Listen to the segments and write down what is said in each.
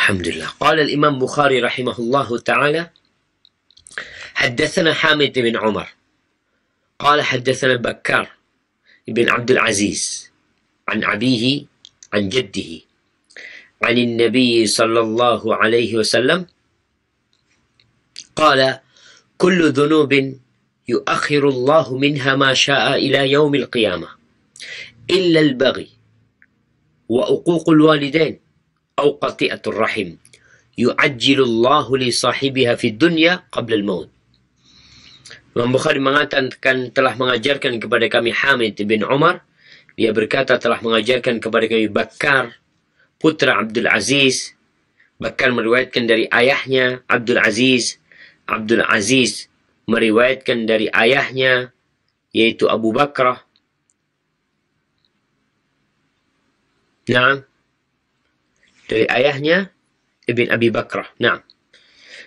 Alhamdulillah. Qala al-Imam Bukhari rahimahullahu ta'ala, حدثنا حامد بن عمر قال حدثنا بكار بن عبد العزيز عن أبيه عن جده عن النبي صلى الله عليه وسلم قال كل ذنوب يؤخر الله منها ما شاء إلى يوم القيامة إلا البغي وعقوق الوالدين أو قطيعة الرحم يعجل الله لصاحبها في الدنيا قبل الموت. Imam Bukhari mengatakan telah mengajarkan kepada kami Hamid bin Umar. Dia berkata telah mengajarkan kepada kami Bakar, putra Abdul Aziz. Bakar meriwayatkan dari ayahnya Abdul Aziz. Abdul Aziz meriwayatkan dari ayahnya, yaitu Abu Bakrah. Nah, dari ayahnya Ibn Abi Bakrah. Nah,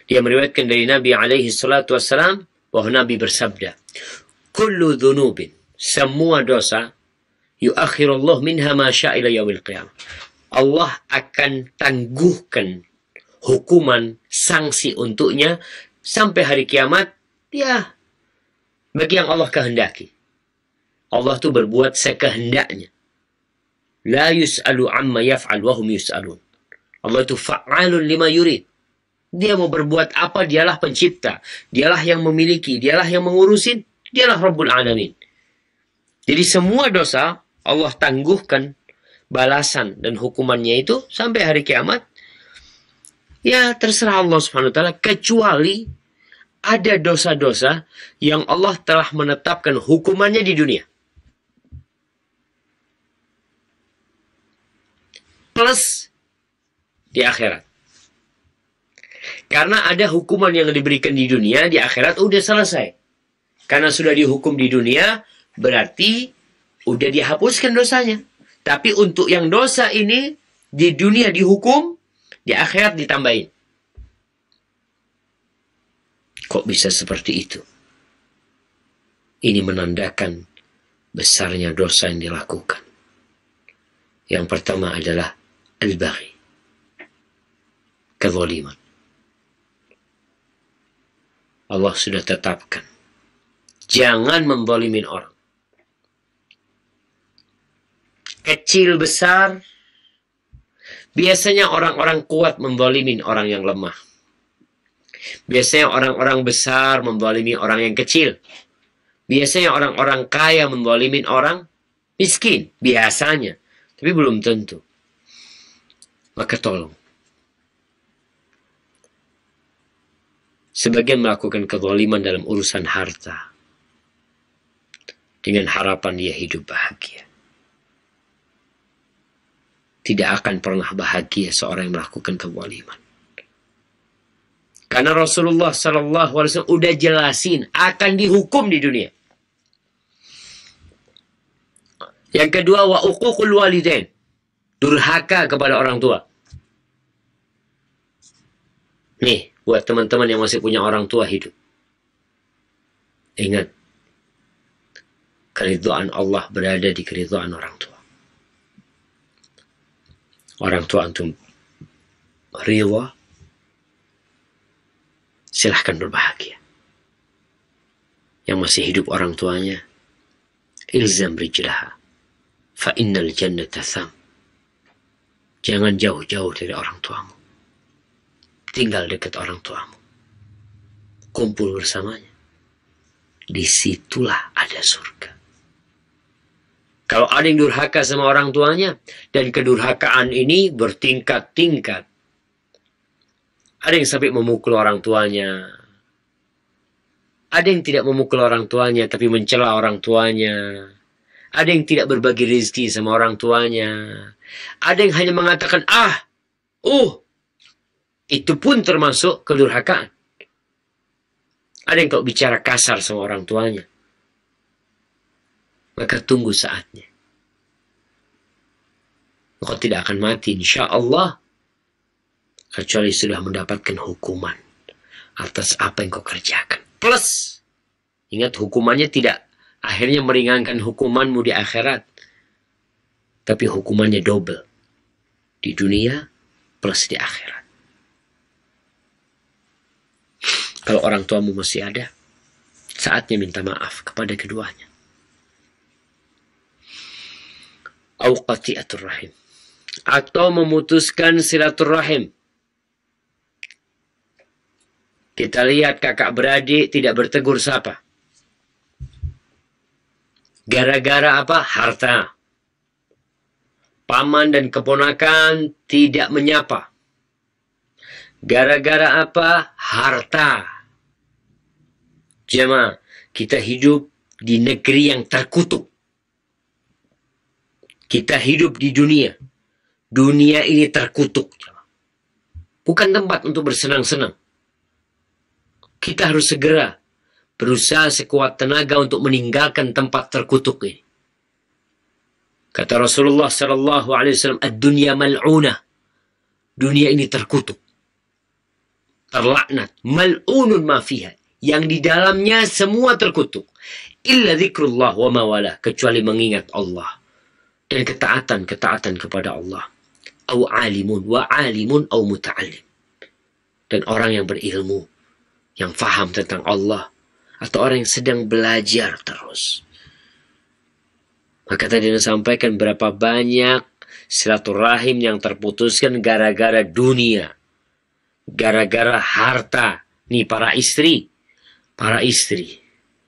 dia meriwayatkan dari Nabi alaihi salatu wassalam bahwa Nabi bersabda, kullu dhunubin, semua dosa, yuakhirullah minha ma syaa ila yaumil qiyamah. Allah akan tangguhkan hukuman, sanksi untuknya sampai hari kiamat, ya, bagi yang Allah kehendaki. Allah itu berbuat sekehendaknya. La yus'alu amma yaf'al wa hum yus'alun. Allah itu fa'alun lima yurid. Dia mau berbuat apa, dialah pencipta. Dialah yang memiliki, dialah yang mengurusin, dialah Rabbul Alamin. Jadi semua dosa Allah tangguhkan balasan dan hukumannya itu sampai hari kiamat. Ya terserah Allah Subhanahu wa ta'ala, kecuali ada dosa-dosa yang Allah telah menetapkan hukumannya di dunia. Plus di akhirat. Karena ada hukuman yang diberikan di dunia, di akhirat udah selesai. Karena sudah dihukum di dunia, berarti udah dihapuskan dosanya. Tapi untuk yang dosa ini, di dunia dihukum, di akhirat ditambahin. Kok bisa seperti itu? Ini menandakan besarnya dosa yang dilakukan. Yang pertama adalah al-baghi, kezaliman. Allah sudah tetapkan, jangan menzalimin orang. Kecil besar, biasanya orang-orang kuat menzalimin orang yang lemah. Biasanya orang-orang besar menzalimi orang yang kecil. Biasanya orang-orang kaya menzalimin orang miskin. Biasanya. Tapi belum tentu. Maka tolong. Sebagian melakukan kezaliman dalam urusan harta. Dengan harapan dia hidup bahagia. Tidak akan pernah bahagia seorang yang melakukan kezaliman. Karena Rasulullah SAW udah jelasin akan dihukum di dunia. Yang kedua, wa uququl walidain, durhaka kepada orang tua. Nih, buat teman-teman yang masih punya orang tua hidup. Ingat, keridhaan Allah berada di keridhaan orang tua. Orang tua antum ridha, silahkan berbahagia. Yang masih hidup orang tuanya, ilzam rijlaha, fa innal jannata tham. Jangan jauh-jauh dari orang tuamu. Tinggal dekat orang tuamu. Kumpul bersamanya. Disitulah ada surga. Kalau ada yang durhaka sama orang tuanya, dan kedurhakaan ini bertingkat-tingkat. Ada yang sampai memukul orang tuanya. Ada yang tidak memukul orang tuanya, tapi mencela orang tuanya. Ada yang tidak berbagi rezeki sama orang tuanya. Ada yang hanya mengatakan, itu pun termasuk kedurhakaan. Ada yang kok bicara kasar sama orang tuanya. Maka tunggu saatnya. Kau tidak akan mati, insya Allah. Kecuali sudah mendapatkan hukuman atas apa yang kau kerjakan. Plus, ingat hukumannya tidak akhirnya meringankan hukumanmu di akhirat. Tapi hukumannya double. Di dunia plus di akhirat. Kalau orang tuamu masih ada, saatnya minta maaf kepada keduanya. Au qati'atur rahim, atau memutuskan silaturahim. Kita lihat kakak beradik tidak bertegur sapa. Gara-gara apa? Harta. Paman dan keponakan tidak menyapa. Gara-gara apa? Harta. Jemaah, kita hidup di negeri yang terkutuk. Kita hidup di dunia. Dunia ini terkutuk. Bukan tempat untuk bersenang-senang. Kita harus segera berusaha sekuat tenaga untuk meninggalkan tempat terkutuk ini. Kata Rasulullah sallallahu alaihi wasallam, "Ad-dunya mal'unah." Dunia ini terkutuk. Terlaknat. Mal'unun ma fiha. Yang di dalamnya semua terkutuk. Illa dzikrullah wa ma wala. Kecuali mengingat Allah. Dan ketaatan kepada Allah. Au alimun wa alimun au muta'allim. Dan orang yang berilmu, yang faham tentang Allah, atau orang yang sedang belajar terus. Maka tadi saya sampaikan berapa banyak silaturahim yang terputuskan gara-gara dunia, gara-gara harta. Nih para istri,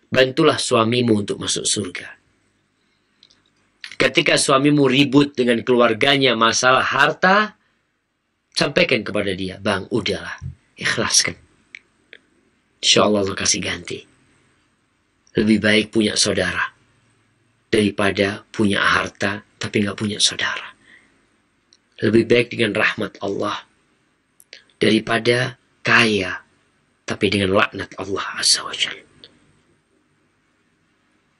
bantulah suamimu untuk masuk surga. Ketika suamimu ribut dengan keluarganya masalah harta, sampaikan kepada dia, "Bang, udahlah, ikhlaskan. InsyaAllah Allah kasih ganti. Lebih baik punya saudara daripada punya harta tapi nggak punya saudara. Lebih baik dengan rahmat Allah daripada kaya tapi dengan laknat Allah Azza wa Jalla.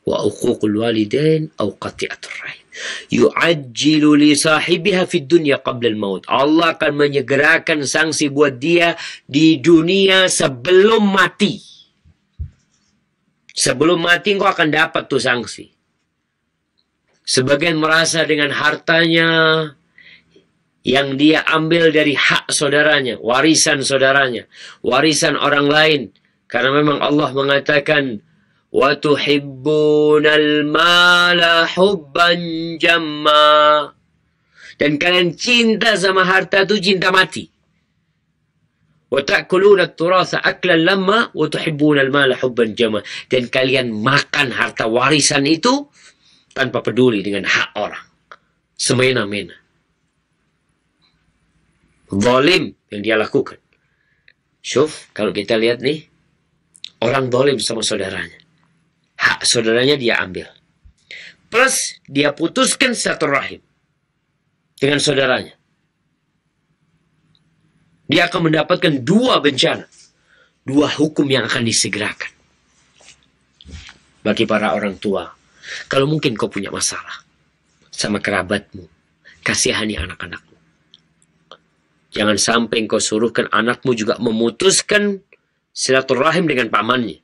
Wa uququl walidain au qati'atur rahim. Yu'ajjilu li sahibiha fid dunya qabla al-maut." Allah akan menyegerakan sanksi buat dia di dunia sebelum mati. Sebelum mati engkau akan dapat tuh sanksi. Sebagian merasa dengan hartanya yang dia ambil dari hak saudaranya, warisan saudaranya, warisan orang lain. Karena memang Allah mengatakan, "Wa tuhibbunal mala hubban jamma." Dan kalian cinta sama harta itu cinta mati. Wa ta'kuluna at-turatha aklan lamma wa tuhibbunal mala hubban jamma. Dan kalian makan harta warisan itu tanpa peduli dengan hak orang. Semena-mena. Zalim yang dia lakukan. Syuf, kalau kita lihat nih, orang zalim sama saudaranya. Hak saudaranya dia ambil. Plus dia putuskan silaturahim dengan saudaranya. Dia akan mendapatkan dua bencana. Dua hukum yang akan disegerakan. Bagi para orang tua, kalau mungkin kau punya masalah sama kerabatmu, kasihani anak-anakmu. Jangan sampai kau suruhkan anakmu juga memutuskan silaturahim dengan pamannya.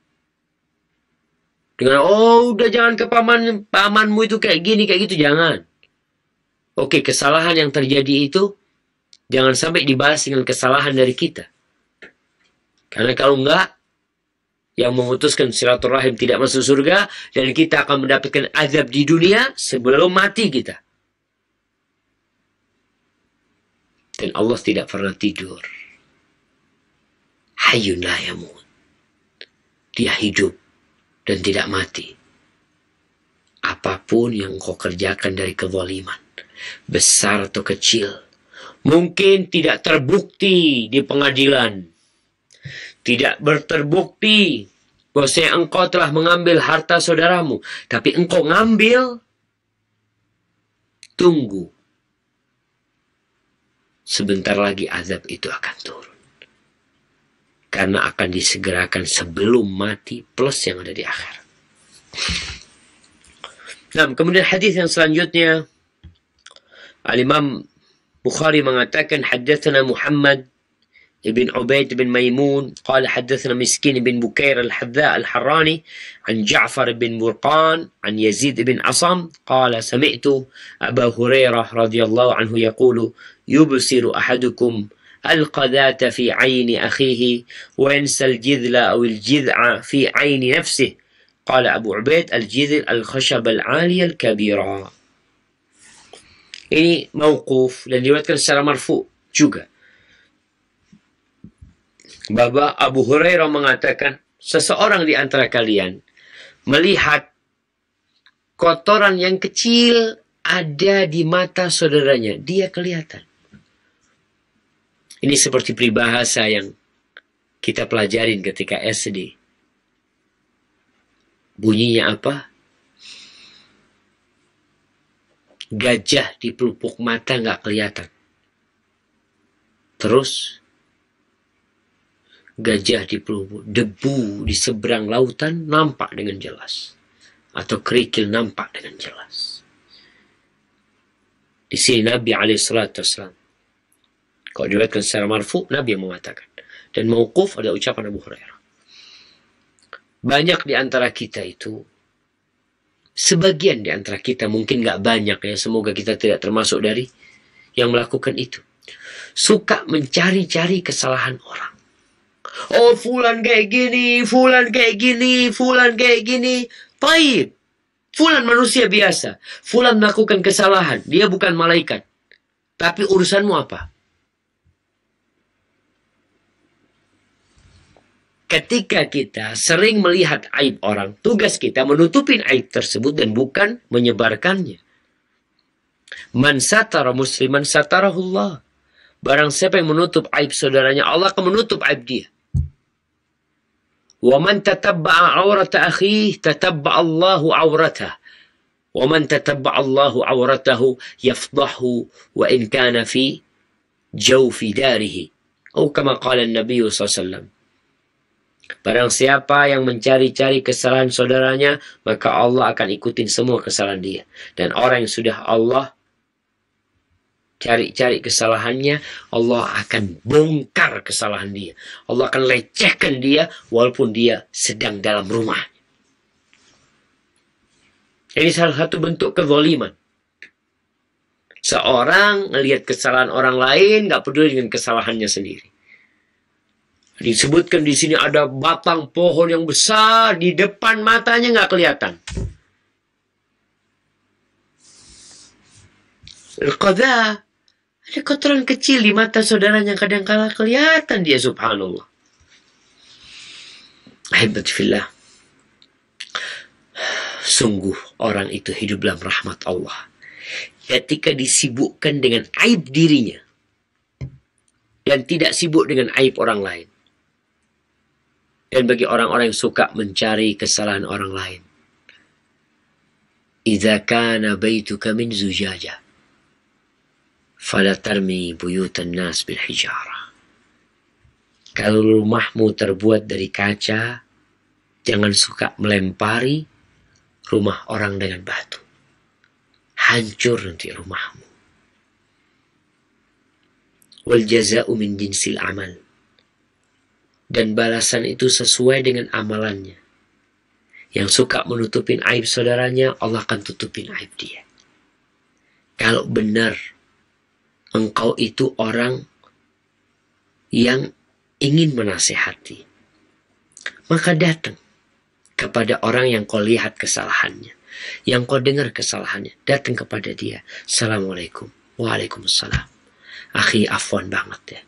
Dengan, "Oh udah jangan ke pamanmu itu kayak gini, kayak gitu." Jangan. Oke, kesalahan yang terjadi itu jangan sampai dibalas dengan kesalahan dari kita. Karena kalau enggak, yang memutuskan silaturahim tidak masuk surga, dan kita akan mendapatkan azab di dunia sebelum mati kita. Dan Allah tidak pernah tidur. Hayyun la yamut. Dia hidup dan tidak mati. Apapun yang kau kerjakan dari kezaliman, besar atau kecil, mungkin tidak terbukti di pengadilan, tidak terbukti bahwasanya engkau telah mengambil harta saudaramu, tapi engkau ngambil, tunggu. Sebentar lagi azab itu akan turun. Karena akan disegerakan sebelum mati plus yang ada di akhir. Nah, kemudian hadis yang selanjutnya, Al-Imam Bukhari mengatakan, "Haddatsana Muhammad ibn Ubaid bin Maimun qala haddatsana Miskin bin Bukair al-Hadza al-Harrani an Ja'far bin Burqan an Yazid bin Asam qala sami'tu Abu Hurairah radhiyallahu anhu yaqulu yubsiru ahadukum القذاة في عين أخيه وينسى الجذل أو الجذع في عين نفسه. قال أبو عبيد الجذل الخشب العالية الكبيرة. Ini mauquf dan diriwayatkan secara marfu juga. Bahwa Abu Hurairah mengatakan, seseorang di antara kalian melihat kotoran yang kecil ada di mata saudaranya, dia kelihatan. Ini seperti peribahasa yang kita pelajarin ketika SD. Bunyinya apa? Gajah di pelupuk mata nggak kelihatan. Terus gajah di pelupuk, debu di seberang lautan nampak dengan jelas. Atau kerikil nampak dengan jelas. Di sini Nabi SAW. Kalau diriwayatkan secara marfu, Nabi yang mengatakan. Dan mauquf ada ucapan Abu Hurairah. Banyak di antara kita itu, sebagian di antara kita, mungkin nggak banyak ya, semoga kita tidak termasuk dari yang melakukan itu. Suka mencari-cari kesalahan orang. Oh, fulan kayak gini, fulan kayak gini, fulan kayak gini. Baik. Fulan manusia biasa. Fulan melakukan kesalahan. Dia bukan malaikat. Tapi urusanmu apa? Ketika kita sering melihat aib orang, tugas kita menutupin aib tersebut dan bukan menyebarkannya. Man satara musliman satarahullah. Barang siapa yang menutup aib saudaranya, Allah akan menutup aib dia. Wa man tatabba'a awrata akhihi tatabba'a Allahu awratah. Wa man tatabba'a Allahu awratahu yafdahu wa in kana fi jawfi darihi. Atau kama qala Nabi SAW. Barang siapa yang mencari-cari kesalahan saudaranya, maka Allah akan ikutin semua kesalahan dia. Dan orang yang sudah Allah cari-cari kesalahannya, Allah akan bongkar kesalahan dia. Allah akan lecehkan dia walaupun dia sedang dalam rumah. Ini salah satu bentuk kezaliman. Seorang melihat kesalahan orang lain, nggak peduli dengan kesalahannya sendiri. Disebutkan di sini ada batang pohon yang besar di depan matanya nggak kelihatan. Al-qadha, ada kotoran kecil di mata saudaranya kadang-kala kelihatan dia, subhanallah. Ahibbat fillah. Sungguh orang itu hidup dalam rahmat Allah ketika disibukkan dengan aib dirinya dan tidak sibuk dengan aib orang lain. Dan bagi orang-orang yang suka mencari kesalahan orang lain, idza kana baituka min zujaja fala tarmi buyutan nas bil hijara. Kalau rumahmu terbuat dari kaca, jangan suka melempari rumah orang dengan batu. Hancur nanti rumahmu. Wal jaza'u min jinsil amal. Dan balasan itu sesuai dengan amalannya. Yang suka menutupin aib saudaranya, Allah akan tutupin aib dia. Kalau benar engkau itu orang yang ingin menasehati, maka datang kepada orang yang kau lihat kesalahannya, yang kau dengar kesalahannya. Datang kepada dia. Assalamualaikum. Waalaikumsalam. Akhi, afwan banget ya.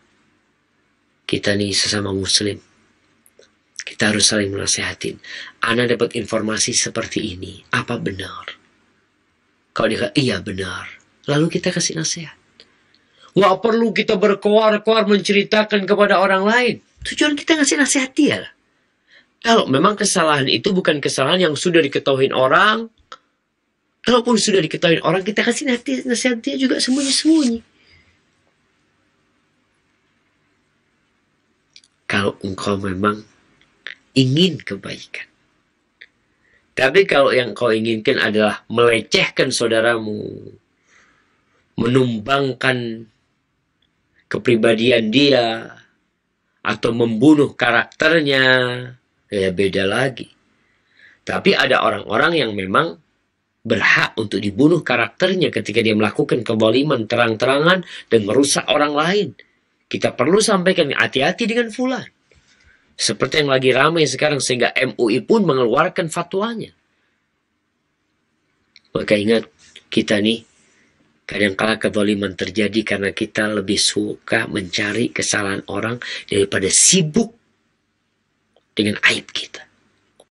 Kita nih sesama muslim. Kita harus saling menasehatin. Ana dapat informasi seperti ini. Apa benar? Kalau dia kata, iya benar. Lalu kita kasih nasihat. Nggak perlu kita berkoar-koar menceritakan kepada orang lain. Tujuan kita ngasih nasihat dia lah. Kalau memang kesalahan itu bukan kesalahan yang sudah diketahui orang. Kalaupun sudah diketahui orang, kita kasih nasihat dia juga sembunyi-sembunyi. Kalau engkau memang ingin kebaikan. Tapi kalau yang kau inginkan adalah melecehkan saudaramu, menumbangkan kepribadian dia, atau membunuh karakternya, ya beda lagi. Tapi ada orang-orang yang memang berhak untuk dibunuh karakternya ketika dia melakukan kezaliman terang-terangan dan merusak orang lain. Kita perlu sampaikan, hati-hati dengan fulan. Seperti yang lagi ramai sekarang, sehingga MUI pun mengeluarkan fatwanya. Maka ingat, kita nih, kadang-kala kezaliman terjadi karena kita lebih suka mencari kesalahan orang daripada sibuk dengan aib kita.